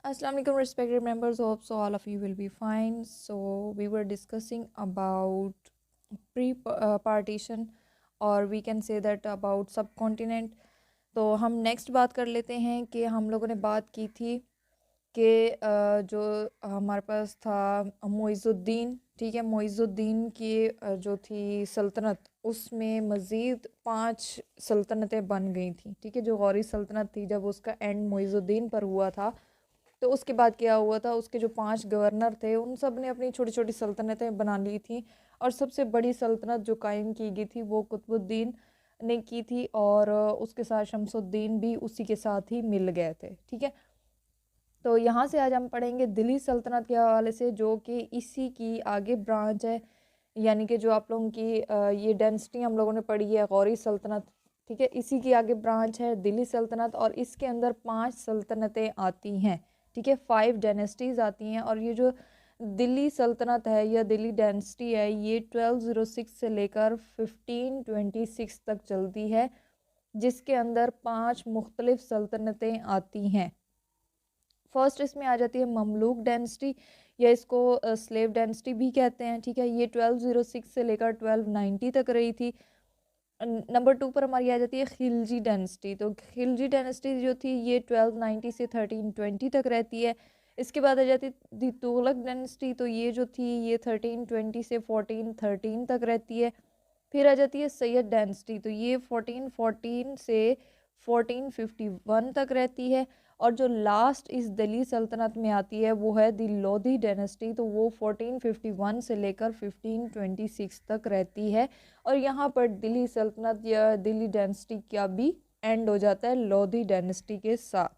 Assalamu alaikum respected members, hope so all of you will be fine. So we were discussing about pre partition or we can say that about subcontinent. तो हम next बात कर लेते हैं कि हम लोगों ने बात की थी कि जो हमारे पास था मुइज़ुद्दीन, ठीक है। मुइज़ुद्दीन की जो थी सल्तनत, उसमें मज़ीद 5 सल्तनतें बन गई थी, ठीक है। जो गौरी सल्तनत थी, जब उसका एंड मुइज़ुद्दीन पर हुआ था तो उसके बाद क्या हुआ था, उसके जो 5 गवर्नर थे उन सब ने अपनी छोटी छोटी सल्तनतें बना ली थी। और सबसे बड़ी सल्तनत जो कायम की गई थी वो कुतुबुद्दीन ने की थी, और उसके साथ शमसुद्दीन भी उसी के साथ ही मिल गए थे, ठीक है। तो यहाँ से आज हम पढ़ेंगे दिल्ली सल्तनत के हवाले से, जो कि इसी की आगे ब्रांच है। यानी कि जो आप लोगों की ये डेंसिटी हम लोगों ने पढ़ी है गौरी सल्तनत, ठीक है, इसी की आगे ब्रांच है दिल्ली सल्तनत, और इसके अंदर 5 सल्तनतें आती हैं, ठीक है। 5 डायनेस्टीज़ आती हैं। और ये जो दिल्ली सल्तनत है या दिल्ली डायनेस्टी है, ये 1206 से लेकर 1526 तक चलती है, जिसके अंदर 5 मुख्तलिफ सल्तनतें आती हैं। फर्स्ट इसमें आ जाती है ममलूक डायनेस्टी, या इसको स्लेव डायनेस्टी भी कहते हैं, ठीक है। ये 1206 से लेकर 1290 तक रही थी। नंबर 2 पर हमारी आ जाती है खिलजी डायनेस्टी। तो खिलजी डायनेस्टी जो थी ये 1290 से 1320 तक रहती है। इसके बाद आ जाती थी तुगलक डायनेस्टी। तो ये जो थी ये 1320 से 1413 तक रहती है। फिर आ जाती है सैयद डायनेस्टी। तो ये 1414 से 1451 तक रहती है। और जो लास्ट इस दिल्ली सल्तनत में आती है वो है दी लोधी डायनेस्टी। तो वो 1451 से लेकर 1526 तक रहती है। और यहाँ पर दिल्ली सल्तनत या दिल्ली डायनेस्टी का भी एंड हो जाता है लोधी डायनेस्टी के साथ।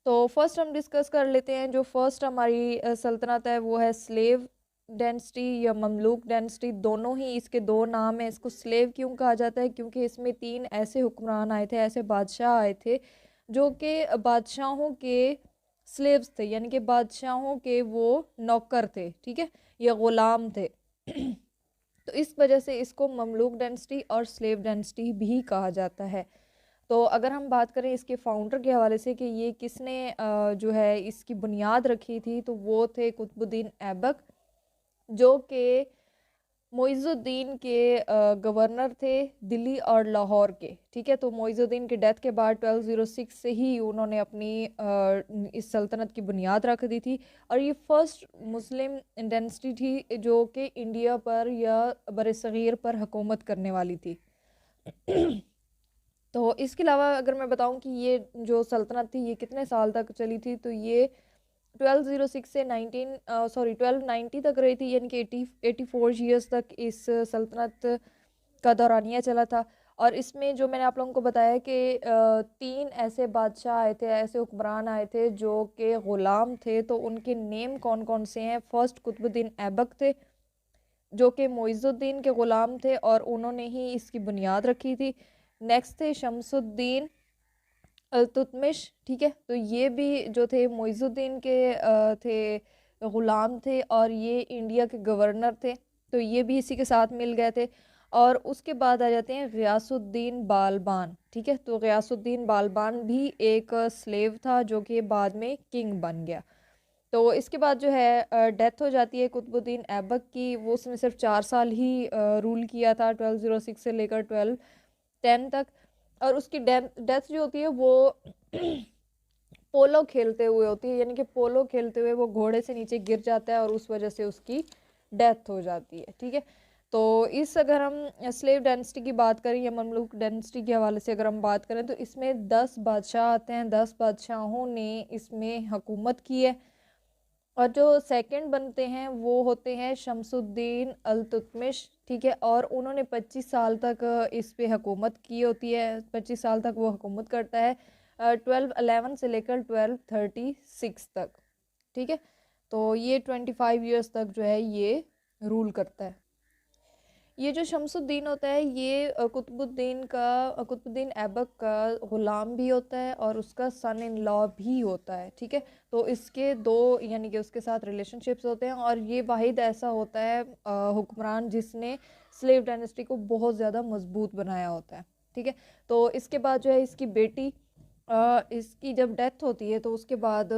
तो फर्स्ट हम डिस्कस कर लेते हैं, जो फर्स्ट हमारी सल्तनत है वो है स्लेव डेंसिटी या ममलूक डेंसिटी। दोनों ही इसके 2 नाम हैं। इसको स्लेव क्यों कहा जाता है, क्योंकि इसमें 3 ऐसे हुक्मरान आए थे, ऐसे बादशाह आए थे जो कि बादशाहों के स्लेव्स थे, यानी कि बादशाहों के वो नौकर थे, ठीक है, या गुलाम थे। तो इस वजह से इसको ममलूक डेंसिटी और स्लेव डेंसिटी भी कहा जाता है। तो अगर हम बात करें इसके फाउंडर के हवाले से कि ये किसने जो है इसकी बुनियाद रखी थी, तो वो थे कुतुबुद्दीन ऐबक, जो कि मोइज़ुद्दीन के गवर्नर थे दिल्ली और लाहौर के, ठीक है। तो मोइज़ुद्दीन की डेथ के बाद 1206 से ही उन्होंने अपनी इस सल्तनत की बुनियाद रख दी थी। और ये फर्स्ट मुस्लिम डेंसिटी थी जो कि इंडिया पर या बरसगीर पर हुकूमत करने वाली थी। तो इसके अलावा अगर मैं बताऊं कि ये जो सल्तनत थी ये कितने साल तक चली थी, तो ये 1206 से 1290 तक रही थी, यानी कि 84 ईयर्स तक इस सल्तनत का दौरानिया चला था। और इसमें जो मैंने आप लोगों को बताया कि 3 ऐसे बादशाह आए थे, ऐसे हुक्मरान आए थे जो कि ग़ुलाम थे। तो उनके नेम कौन कौन से हैं? फर्स्ट कुतुबुद्दीन ऐबक थे, जो कि मोइज़ुद्दीन के ग़ुलाम थे और उन्होंने ही इसकी बुनियाद रखी थी। नेक्स्ट थे शमसुद्दीन अल्तुतमिश, ठीक है। तो ये भी जो थे मोइज़ुद्दीन के थे ग़ुलाम थे, और ये इंडिया के गवर्नर थे। तो ये भी इसी के साथ मिल गए थे। और उसके बाद आ जाते हैं ग़ियासुद्दीन बालबान, ठीक है। तो ग़ियासुद्दीन बालबान भी एक स्लेव था जो कि बाद में किंग बन गया। तो इसके बाद जो है डेथ हो जाती है कुतुबुद्दीन ऐबक की। वो उसने सिर्फ 4 साल ही रूल किया था, 1206 से लेकर 1210 तक। और उसकी डेथ जो होती है वो पोलो खेलते हुए होती है, यानी कि पोलो खेलते हुए वो घोड़े से नीचे गिर जाता है और उस वजह से उसकी डेथ हो जाती है, ठीक है। तो इस अगर हम स्लेव डायनेस्टी की बात करें या ममलूक डायनेस्टी के हवाले से अगर हम बात करें, तो इसमें 10 बादशाह आते हैं। 10 बादशाहों ने इसमें हुकूमत की है। और जो सेकंड बनते हैं वो होते हैं शमसुद्दीन अल्तुतमिश, ठीक है। और उन्होंने 25 साल तक इस पे हुकूमत की होती है। 25 साल तक वो हुकूमत करता है, 1211 से लेकर 1236 तक, ठीक है। तो ये 25 ईयर्स तक जो है ये रूल करता है। ये जो शमसुद्दीन होता है ये कुतुबुद्दीन ऐबक का ग़ुलाम भी होता है और उसका सन इन लॉ भी होता है, ठीक है। तो इसके 2 यानी कि उसके साथ रिलेशनशिप्स होते हैं। और ये वाहिद ऐसा होता है हुक्मरान जिसने स्लेव डायनेस्टी को बहुत ज़्यादा मजबूत बनाया होता है, ठीक है। तो इसके बाद जो है इसकी बेटी इसकी जब डेथ होती है तो उसके बाद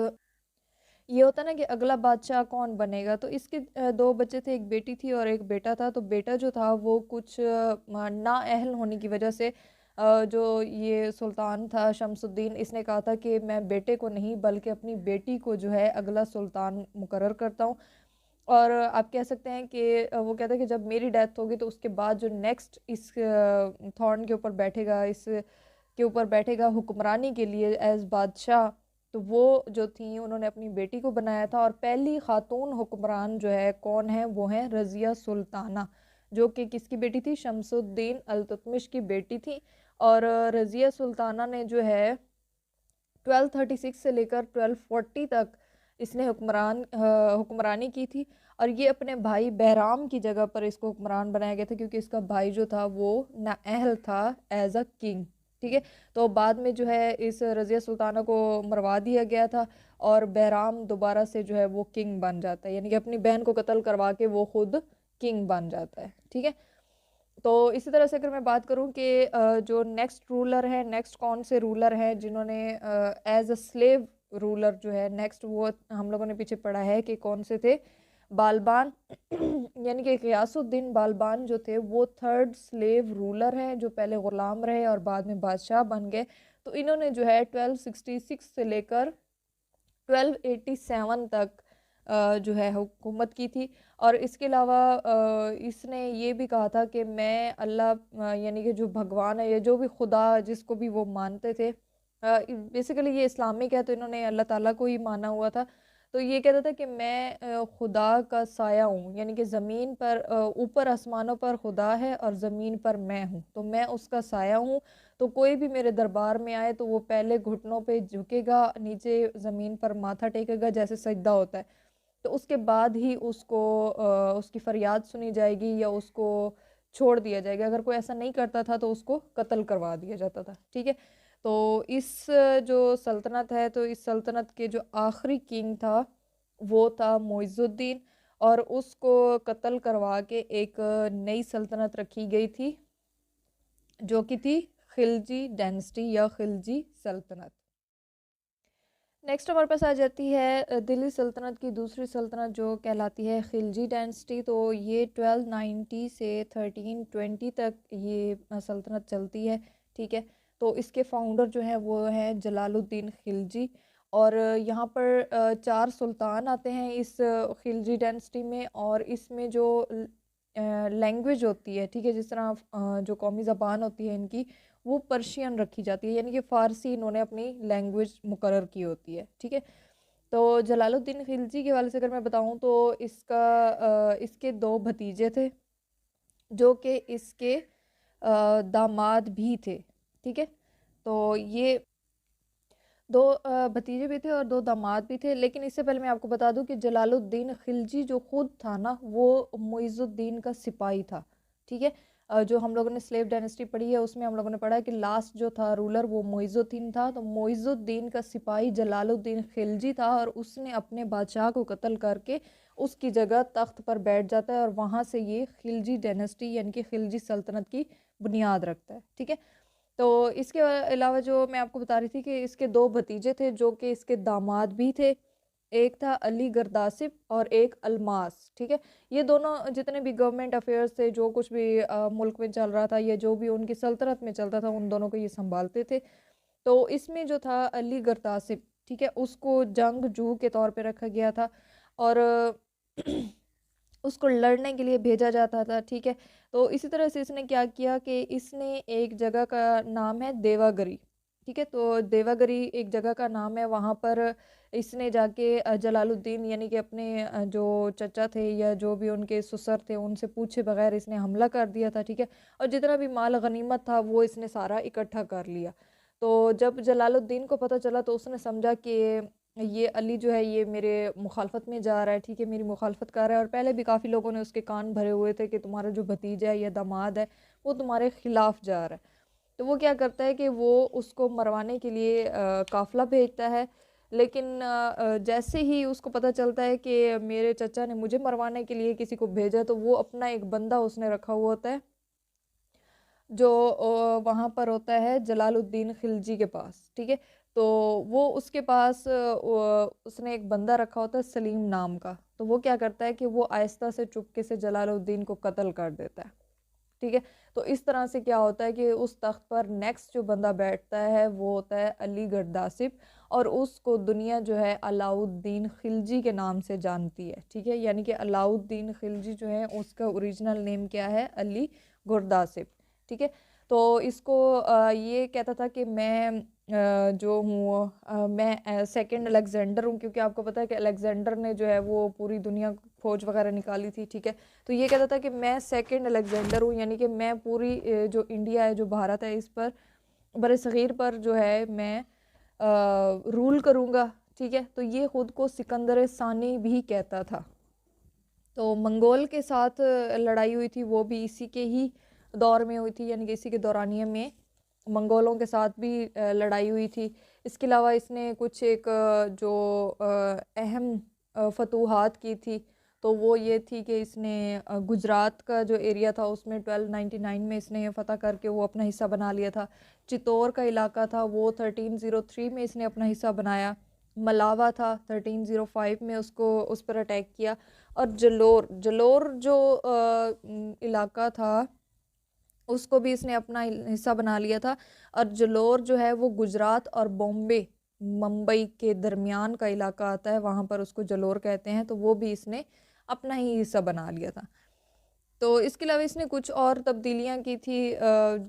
ये होता है ना कि अगला बादशाह कौन बनेगा। तो इसके दो बच्चे थे, एक बेटी थी और एक बेटा था। तो बेटा जो था वो कुछ नाअहल होने की वजह से जो ये सुल्तान था शमसुद्दीन, इसने कहा था कि मैं बेटे को नहीं बल्कि अपनी बेटी को जो है अगला सुल्तान मुकर्रर करता हूँ। और आप कह सकते हैं कि वो कहता है कि जब मेरी डेथ होगी तो उसके बाद जो नेक्स्ट इस थॉर्न के ऊपर बैठेगा, इस के ऊपर बैठेगा हुक्मरानी के लिए एज बादशाह, तो वो जो थी उन्होंने अपनी बेटी को बनाया था। और पहली खातून हुक्मरान जो है कौन है, वो है रज़िया सुल्ताना, जो कि किसकी बेटी थी, शमसुद्दीन अल्तुतमिश की बेटी थी। और रज़िया सुल्ताना ने जो है 1236 से लेकर 1240 तक इसने हुक्मरानी की थी। और ये अपने भाई बहराम की जगह पर इसको हुक्मरान बनाया गया था, क्योंकि इसका भाई जो था वो नाअहल था एज अ किंग। ठीक है। तो बाद में जो है इस रज़िया सुल्ताना को मरवा दिया गया था और बहराम दोबारा से जो है वो किंग बन जाता है, यानी कि अपनी बहन को कत्ल करवा के वो खुद किंग बन जाता है। ठीक है। तो इसी तरह से अगर मैं बात करूं कि जो नेक्स्ट रूलर है, नेक्स्ट कौन से रूलर हैं जिन्होंने एज अ स्लेव रूलर जो है नेक्स्ट, वो हम लोगों ने पीछे पढ़ा है कि कौन से थे, बालबान यानी कि गियासुद्दीन बालबान जो थे वो थर्ड स्लेव रूलर हैं, जो पहले गुलाम रहे और बाद में बादशाह बन गए। तो इन्होंने जो है 1266 से लेकर 1287 तक जो है हुकूमत की थी। और इसके अलावा इसने ये भी कहा था कि मैं अल्लाह यानी कि जो भगवान है या जो भी खुदा जिसको भी वो मानते थे, बेसिकली ये इस्लामिक है तो इन्होंने अल्लाह ताला को ही माना हुआ था। तो ये कहता था कि मैं खुदा का साया हूँ, यानी कि ज़मीन पर ऊपर आसमानों पर खुदा है और ज़मीन पर मैं हूँ, तो मैं उसका साया हूँ। तो कोई भी मेरे दरबार में आए तो वो पहले घुटनों पे झुकेगा, नीचे ज़मीन पर माथा टेकेगा जैसे सजदा होता है। तो उसके बाद ही उसको उसकी फरियाद सुनी जाएगी या उसको छोड़ दिया जाएगा। अगर कोई ऐसा नहीं करता था तो उसको कत्ल करवा दिया जाता था। ठीक है। तो इस जो सल्तनत है, तो इस सल्तनत के जो आखिरी किंग था वो था मोइजुद्दीन, और उसको कत्ल करवा के एक नई सल्तनत रखी गई थी जो कि थी खिलजी डायनेस्टी या खिलजी सल्तनत। नेक्स्ट हमारे पास आ जाती है दिल्ली सल्तनत की दूसरी सल्तनत जो कहलाती है खिलजी डायनेस्टी। तो ये 1290 से 1320 तक ये सल्तनत चलती है। ठीक है। तो इसके फाउंडर जो हैं वो हैं जलालुद्दीन खिलजी। और यहाँ पर चार सुल्तान आते हैं इस खिलजी डायनेस्टी में। और इसमें जो लैंग्वेज होती है, ठीक है, जिस तरह जो कौमी ज़बान होती है इनकी, वो पर्शियन रखी जाती है, यानी कि फ़ारसी इन्होंने अपनी लैंग्वेज मुकर्रर की होती है। ठीक है। तो जलालुद्दीन खिलजी के हवाले से अगर मैं बताऊं तो इसके दो भतीजे थे जो कि इसके दामाद भी थे। ठीक है। तो ये दो भतीजे भी थे और दो दामाद भी थे। लेकिन इससे पहले मैं आपको बता दूं कि जलालुद्दीन खिलजी जो खुद था ना, वो मुइजुद्दीन का सिपाही था। ठीक है। जो हम लोगों ने स्लेव डायनेस्टी पढ़ी है उसमें हम लोगों ने पढ़ा है कि लास्ट जो था रूलर वो मुइजुद्दीन था। तो मुइजुद्दीन का सिपाही जलालुद्दीन खिलजी था और उसने अपने बादशाह को कत्ल करके उसकी जगह तख्त पर बैठ जाता है और वहाँ से ये खिलजी डायनेस्टी यानी कि खिलजी सल्तनत की बुनियाद रखता है। ठीक है। तो इसके अलावा जो मैं आपको बता रही थी कि इसके दो भतीजे थे जो कि इसके दामाद भी थे। एक था अली गर्दासिब और एक अलमास। ठीक है। ये दोनों जितने भी गवर्नमेंट अफेयर्स थे, जो कुछ भी मुल्क में चल रहा था या जो भी उनकी सल्तनत में चलता था, उन दोनों को ये संभालते थे। तो इसमें जो था अली गर्दासिब, ठीक है, उसको जंगजू के तौर पे रखा गया था और उसको लड़ने के लिए भेजा जाता था। ठीक है। तो इसी तरह से इसने क्या किया कि इसने एक जगह का नाम है देवागरी। ठीक है। तो देवागरी एक जगह का नाम है, वहाँ पर इसने जाके जलालुद्दीन यानी कि अपने जो चचा थे या जो भी उनके ससुर थे उनसे पूछे बगैर इसने हमला कर दिया था। ठीक है। और जितना भी माल गनीमत था वो इसने सारा इकट्ठा कर लिया। तो जब जलालुद्दीन को पता चला तो उसने समझा कि ये अली जो है ये मेरे मुखालफत में जा रहा है, ठीक है, मेरी मुखालफत कर रहा है। और पहले भी काफ़ी लोगों ने उसके कान भरे हुए थे कि तुम्हारा जो भतीजा है या दामाद है वो तुम्हारे खिलाफ जा रहा है। तो वो क्या करता है कि वो उसको मरवाने के लिए काफिला भेजता है। लेकिन जैसे ही उसको पता चलता है कि मेरे चचा ने मुझे मरवाने के लिए किसी को भेजा, तो वो अपना एक बंदा उसने रखा हुआ होता है जो वहाँ पर होता है जलालुद्दीन खिलजी के पास, ठीक है। तो वो उसके पास उसने एक बंदा रखा होता है सलीम नाम का। तो वो क्या करता है कि वो आहिस्ता से चुपके से जलालुद्दीन को कत्ल कर देता है, ठीक है। तो इस तरह से क्या होता है कि उस तख्त पर नेक्स्ट जो बंदा बैठता है वो होता है अली गर्दासिब, और उसको दुनिया जो है अलाउद्दीन खिलजी के नाम से जानती है, ठीक है। यानी कि अलाउद्दीन खिलजी जो है उसका ओरिजिनल नेम क्या है, अली गुरदासिब, ठीक है। तो इसको ये कहता था कि मैं जो हूँ मैं सेकंड अलेक्जेंडर हूँ, क्योंकि आपको पता है कि अलेक्जेंडर ने जो है वो पूरी दुनिया खोज वगैरह निकाली थी, ठीक है। तो ये कहता था कि मैं सेकंड अलेक्जेंडर हूँ, यानी कि मैं पूरी जो इंडिया है, जो भारत है, इस पर बरसगीर पर जो है मैं रूल करूँगा, ठीक है। तो ये खुद को सिकंदर सानी भी कहता था। तो मंगोल के साथ लड़ाई हुई थी, वो भी इसी के ही दौर में हुई थी, यानी कि इसी के दौरानिये में मंगोलों के साथ भी लड़ाई हुई थी। इसके अलावा इसने कुछ एक जो अहम फतूहात की थी, तो वो ये थी कि इसने गुजरात का जो एरिया था उसमें 1299 में इसने फ़तह करके वो अपना हिस्सा बना लिया था। चित्तौड़ का इलाका था वो 1303 में इसने अपना हिस्सा बनाया। मलावा था 1305 में उसको उस पर अटैक किया। और जलोर जलोर जो इलाका था उसको भी इसने अपना हिस्सा बना लिया था। और जलोर जो है वो गुजरात और बॉम्बे मुंबई के दरमियान का इलाका आता है, वहाँ पर उसको जलोर कहते हैं। तो वो भी इसने अपना ही हिस्सा बना लिया था। तो इसके अलावा इसने कुछ और तब्दीलियाँ की थी,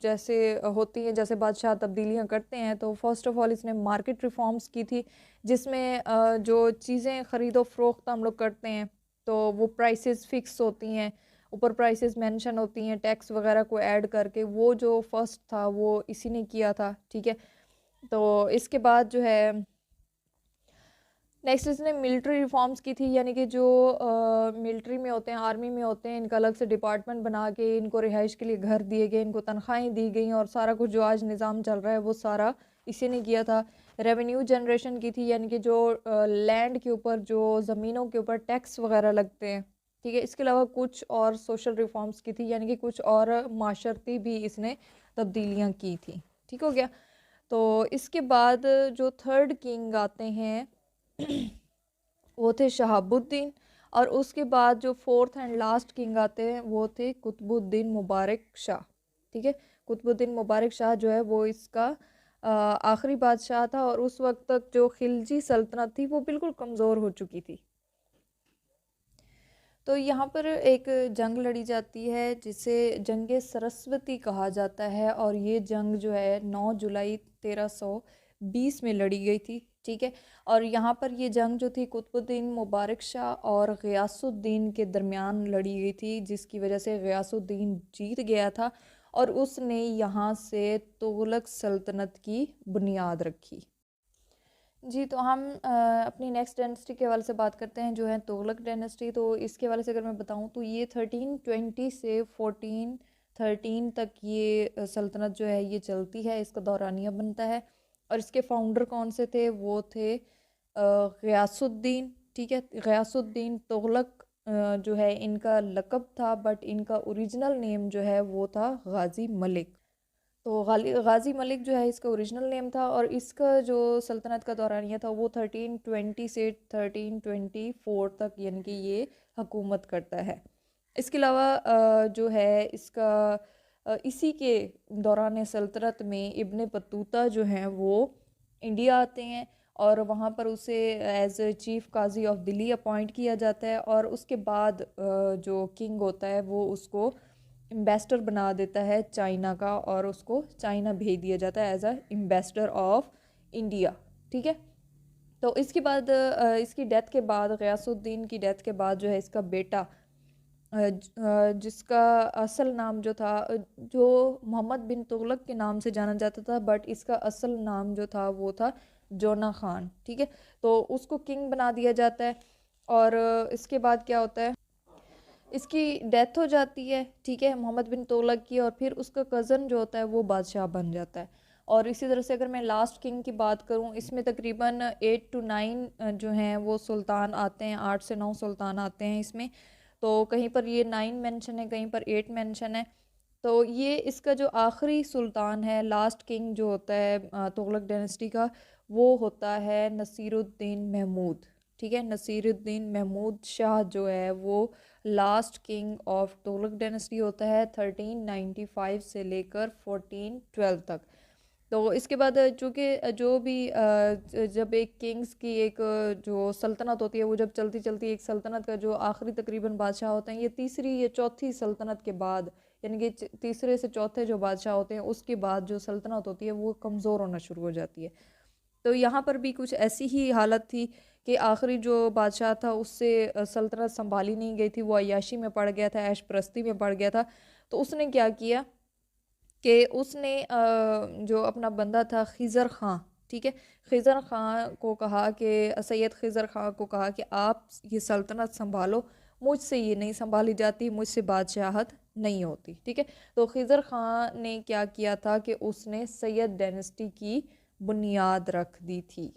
जैसे होती हैं, जैसे बादशाह तब्दीलियाँ करते हैं। तो फर्स्ट ऑफ ऑल इसने मार्केट रिफॉर्म्स की थी, जिसमें जो चीज़ें ख़रीदो फ़रोख्त हम लोग करते हैं तो वो प्राइसेस फिक्स होती हैं, ऊपर प्राइसेस मेंशन होती हैं, टैक्स वगैरह को ऐड करके। वो जो फर्स्ट था वो इसी ने किया था, ठीक है। तो इसके बाद जो है नेक्स्ट इसने मिलिट्री रिफॉर्म्स की थी, यानी कि जो मिलिट्री में होते हैं, आर्मी में होते हैं, इनका अलग से डिपार्टमेंट बना के इनको रिहाइश के लिए घर दिए गए, इनको तनख्वाहें दी गई, और सारा कुछ जो आज निज़ाम चल रहा है वो सारा इसी ने किया था। रेवेन्यू जनरेशन की थी, यानी कि जो लैंड के ऊपर, जो ज़मीनों के ऊपर टैक्स वगैरह लगते हैं, ठीक है। इसके अलावा कुछ और सोशल रिफॉर्म्स की थी, यानी कि कुछ और माशरती भी इसने तब्दीलियाँ की थी, ठीक हो गया। तो इसके बाद जो थर्ड किंग आते हैं वो थे शहाबुद्दीन। और उसके बाद जो फोर्थ एंड लास्ट किंग आते हैं वो थे कुतुबुद्दीन मुबारक शाह, ठीक है। कुतुबुद्दीन मुबारक शाह जो है वो इसका आखिरी बादशाह था, और उस वक्त तक जो खिलजी सल्तनत थी वो बिल्कुल कमज़ोर हो चुकी थी। तो यहाँ पर एक जंग लड़ी जाती है जिसे जंग सरस्वती कहा जाता है, और ये जंग जो है 9 जुलाई 1320 में लड़ी गई थी, ठीक है। और यहाँ पर ये जंग जो थी कुतुबुद्दीन मुबारक शाह और गयासुद्दीन के दरमियान लड़ी गई थी, जिसकी वजह से गयासुद्दीन जीत गया था, और उसने यहाँ से तुगलक सल्तनत की बुनियाद रखी। जी, तो हम अपनी नेक्स्ट डायनेस्टी के हवाले से बात करते हैं, जो है तुगलक डायनेस्टी। तो इसके हवाले से अगर मैं बताऊं तो ये 1320 से 1413 तक ये सल्तनत जो है ये चलती है, इसका दौरानिया बनता है। और इसके फाउंडर कौन से थे, वो थे गयासुद्दीन, ठीक है। गयासुद्दीन तुगलक जो है इनका लक़ब था, बट इनका ओरिजिनल नेम जो है वो था गाजी मलिक। तो गाजी मलिक जो है इसका ओरिजिनल नेम था, और इसका जो सल्तनत का दौरानिया था वो 1320 से 1324 तक, यानी कि ये हुकूमत करता है। इसके अलावा जो है इसका इसी के दौरान सल्तनत में इब्ने बतूता जो हैं वो इंडिया आते हैं, और वहाँ पर उसे एज चीफ काजी ऑफ दिल्ली अपॉइंट किया जाता है। और उसके बाद जो किंग होता है वो उसको एम्बेसडर बना देता है चाइना का, और उसको चाइना भेज दिया जाता है as a ambassador of India, ठीक है। तो इसके बाद इसकी डेथ के बाद, गयासुद्दीन की डेथ के बाद जो है इसका बेटा जिसका असल नाम जो था, जो मोहम्मद बिन तुगलक के नाम से जाना जाता था, बट इसका असल नाम जो था वो था जोना खान, ठीक है। तो उसको किंग बना दिया जाता है। और इसके बाद क्या होता है, इसकी डेथ हो जाती है, ठीक है, मोहम्मद बिन तुगलक की, और फिर उसका कज़न जो होता है वो बादशाह बन जाता है। और इसी तरह से अगर मैं लास्ट किंग की बात करूं, इसमें तकरीबन 8 to 9 जो हैं वो सुल्तान आते हैं, 8 से 9 सुल्तान आते हैं इसमें। तो कहीं पर ये 9 मेंशन है, कहीं पर 8 मेंशन है। तो ये इसका जो आखिरी सुल्तान है, लास्ट किंग जो होता है तुगलक डायनेस्टी का, वो होता है नसीरुद्दीन महमूद। ठीक है, नसीरुद्दीन महमूद शाह जो है वो last king of Tughlaq dynasty होता है 1395 से लेकर 1412 तक। तो इसके बाद चूँकि जो भी जब एक किंग्स की एक जो सल्तनत होती है वो जब चलती चलती एक सल्तनत का जो आखिरी तकरीबन बादशाह होते हैं, ये तीसरी या चौथी सल्तनत के बाद, यानी कि तीसरे से चौथे जो बादशाह होते हैं उसके बाद जो सल्तनत होती है वो कमज़ोर होना शुरू हो जाती है। तो यहाँ पर भी कुछ ऐसी ही हालत थी कि आखिरी जो बादशाह था उससे सल्तनत संभाली नहीं गई थी, वो अय्याशी में पड़ गया था, ऐश परस्ती में पड़ गया था। तो उसने क्या किया कि उसने जो अपना बंदा था खिज़र ख़ां, ठीक है, खिज़र ख़ां को कहा कि सैयद खिज़र ख़ां को कहा कि आप ये सल्तनत संभालो, मुझसे ये नहीं संभाली जाती, मुझसे बादशाहत नहीं होती। ठीक है, तो खिज़र ख़ां ने क्या किया था कि उसने सैयद डायनेस्टी की बुनियाद रख दी थी।